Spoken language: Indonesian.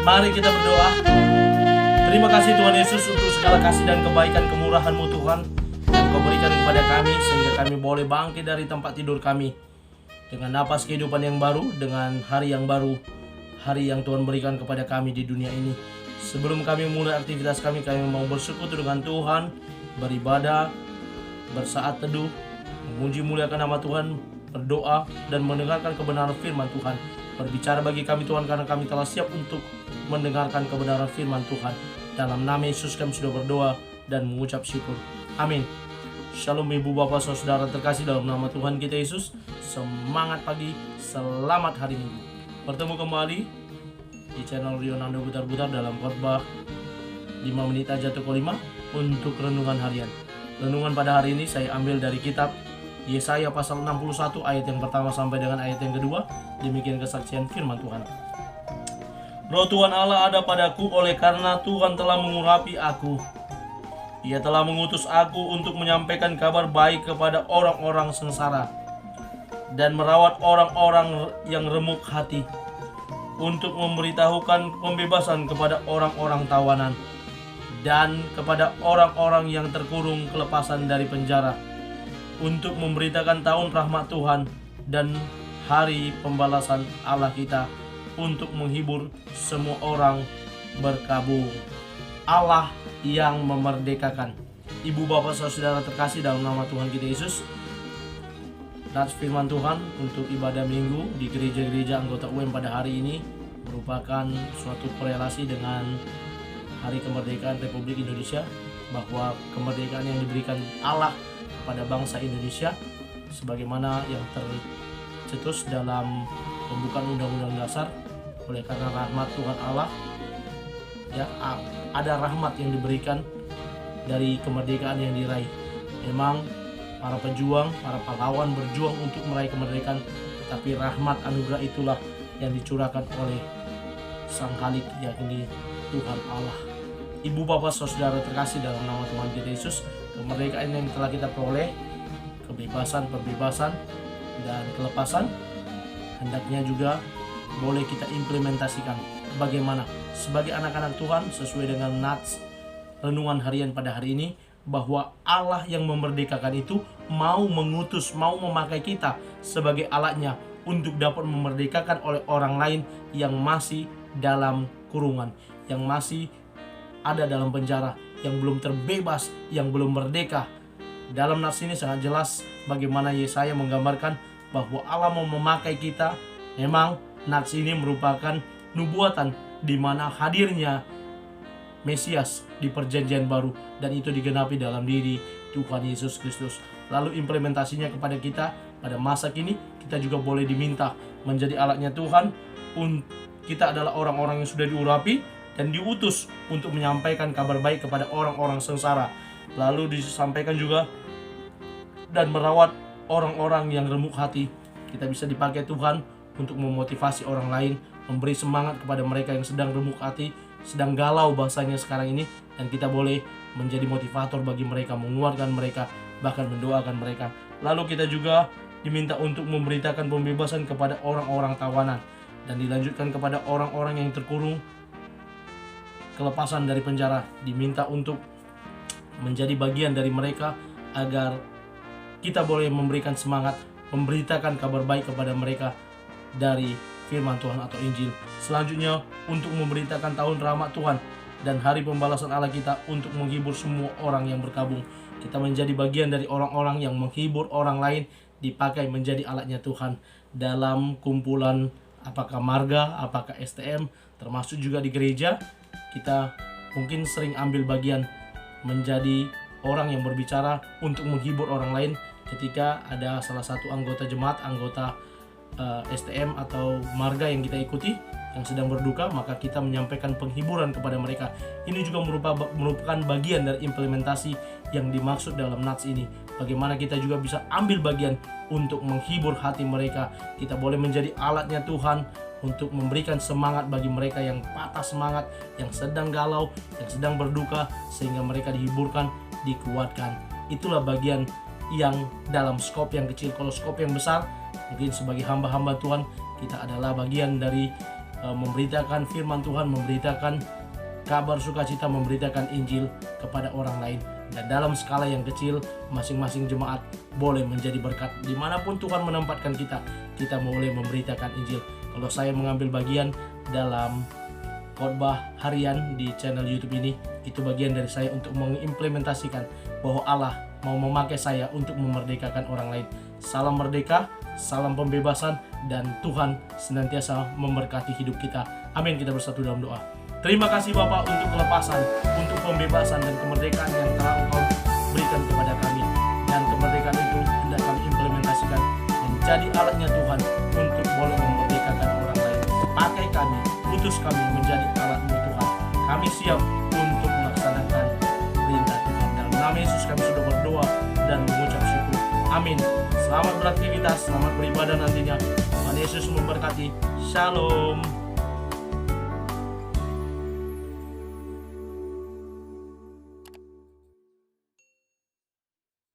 Mari kita berdoa. Terima kasih Tuhan Yesus untuk segala kasih dan kebaikan kemurahan-Mu Tuhan yang Kau berikan kepada kami, sehingga kami boleh bangkit dari tempat tidur kami dengan napas kehidupan yang baru, dengan hari yang baru, hari yang Tuhan berikan kepada kami di dunia ini. Sebelum kami mulai aktivitas kami mau bersekutu dengan Tuhan, beribadah, bersaat teduh, memuji muliakan nama Tuhan, berdoa, dan mendengarkan kebenaran firman Tuhan. Berbicara bagi kami Tuhan, karena kami telah siap untuk mendengarkan kebenaran firman Tuhan. Dalam nama Yesus kami sudah berdoa dan mengucap syukur. Amin. Shalom ibu bapak saudara terkasih dalam nama Tuhan kita Yesus. Semangat pagi, selamat hari Minggu. Bertemu kembali di channel Rionando Butar-Butar dalam khotbah 5 menit aja toko 5 untuk renungan harian. Renungan pada hari ini saya ambil dari kitab Yesaya pasal 61 ayat yang pertama sampai dengan ayat yang kedua. Demikian kesaksian firman Tuhan. Roh Tuhan Allah ada padaku, oleh karena Tuhan telah mengurapi aku. Ia telah mengutus aku untuk menyampaikan kabar baik kepada orang-orang sengsara dan merawat orang-orang yang remuk hati, untuk memberitahukan pembebasan kepada orang-orang tawanan dan kepada orang-orang yang terkurung kelepasan dari penjara, untuk memberitakan tahun rahmat Tuhan dan hari pembalasan Allah kita, untuk menghibur semua orang berkabung. Allah yang memerdekakan. Ibu bapak saudara terkasih dalam nama Tuhan kita Yesus, nats firman Tuhan untuk ibadah minggu di gereja-gereja anggota UM pada hari ini merupakan suatu korelasi dengan Hari Kemerdekaan Republik Indonesia, bahwa kemerdekaan yang diberikan Allah kepada bangsa Indonesia sebagaimana yang tercetus dalam pembukaan Undang-Undang Dasar. Oleh karena rahmat Tuhan Allah, ya, ada rahmat yang diberikan dari kemerdekaan yang diraih. Memang para pejuang, para pahlawan berjuang untuk meraih kemerdekaan, tapi rahmat anugerah itulah yang dicurahkan oleh Sang Khalik, yakni Tuhan Allah. Ibu bapak saudara terkasih dalam nama Tuhan kita Yesus, kemerdekaan yang telah kita peroleh, kebebasan, pembebasan, dan kelepasan, hendaknya juga boleh kita implementasikan. Bagaimana? Sebagai anak-anak Tuhan, sesuai dengan nats renungan harian pada hari ini, bahwa Allah yang memerdekakan itu mau mengutus, mau memakai kita sebagai alatnya untuk dapat memerdekakan oleh orang lain yang masih dalam kurungan, yang masih ada dalam penjara, yang belum terbebas, yang belum merdeka. Dalam nats ini sangat jelas bagaimana Yesaya menggambarkan bahwa Allah mau memakai kita. Memang nats ini merupakan nubuatan di mana hadirnya Mesias di perjanjian baru, dan itu digenapi dalam diri Tuhan Yesus Kristus. Lalu implementasinya kepada kita pada masa kini, kita juga boleh diminta menjadi alatnya Tuhan. Kita adalah orang-orang yang sudah diurapi dan diutus untuk menyampaikan kabar baik kepada orang-orang sengsara. Lalu disampaikan juga dan merawat orang-orang yang remuk hati. Kita bisa dipakai Tuhan untuk memotivasi orang lain, memberi semangat kepada mereka yang sedang remuk hati, sedang galau bahasanya sekarang ini, dan kita boleh menjadi motivator bagi mereka, menguatkan mereka, bahkan mendoakan mereka. Lalu kita juga diminta untuk memberitakan pembebasan kepada orang-orang tawanan, dan dilanjutkan kepada orang-orang yang terkurung kelepasan dari penjara, diminta untuk menjadi bagian dari mereka agar kita boleh memberikan semangat, memberitakan kabar baik kepada mereka dari firman Tuhan atau Injil. Selanjutnya untuk memberitakan tahun rahmat Tuhan dan hari pembalasan Allah kita, untuk menghibur semua orang yang berkabung. Kita menjadi bagian dari orang-orang yang menghibur orang lain, dipakai menjadi alatnya Tuhan dalam kumpulan, apakah marga, apakah STM, termasuk juga di gereja. Kita mungkin sering ambil bagian menjadi orang yang berbicara untuk menghibur orang lain. Ketika ada salah satu anggota jemaat, anggota STM atau marga yang kita ikuti yang sedang berduka, maka kita menyampaikan penghiburan kepada mereka. Ini juga merupakan bagian dari implementasi yang dimaksud dalam nats ini. Bagaimana kita juga bisa ambil bagian untuk menghibur hati mereka. Kita boleh menjadi alatnya Tuhan untuk memberikan semangat bagi mereka yang patah semangat, yang sedang galau, yang sedang berduka, sehingga mereka dihiburkan, dikuatkan. Itulah bagian yang dalam skop yang kecil. Kalau skop yang besar, mungkin sebagai hamba-hamba Tuhan, kita adalah bagian dari memberitakan firman Tuhan, memberitakan kabar sukacita, memberitakan Injil kepada orang lain. Dan dalam skala yang kecil, masing-masing jemaat boleh menjadi berkat. Dimanapun Tuhan menempatkan kita, kita boleh memberitakan Injil. Kalau saya mengambil bagian dalam khotbah harian di channel YouTube ini, itu bagian dari saya untuk mengimplementasikan bahwa Allah mau memakai saya untuk memerdekakan orang lain. Salam merdeka, salam pembebasan, dan Tuhan senantiasa memberkati hidup kita. Amin. Kita bersatu dalam doa. Terima kasih Bapak untuk kelepasan, untuk pembebasan dan kemerdekaan yang telah Engkau berikan kepada kami. Dan kemerdekaan itu hendak kami implementasikan menjadi alatnya Tuhan untuk boleh memerdekakan orang lain. Pakai kami, utus kami menjadi alat-Mu Tuhan. Kami siap untuk melaksanakan perintah Tuhan. Dalam nama Yesus kami sudah berdoa dan mengucap syukur. Amin. Selamat beraktivitas, selamat beribadah nantinya. Tuhan Yesus memberkati. Shalom.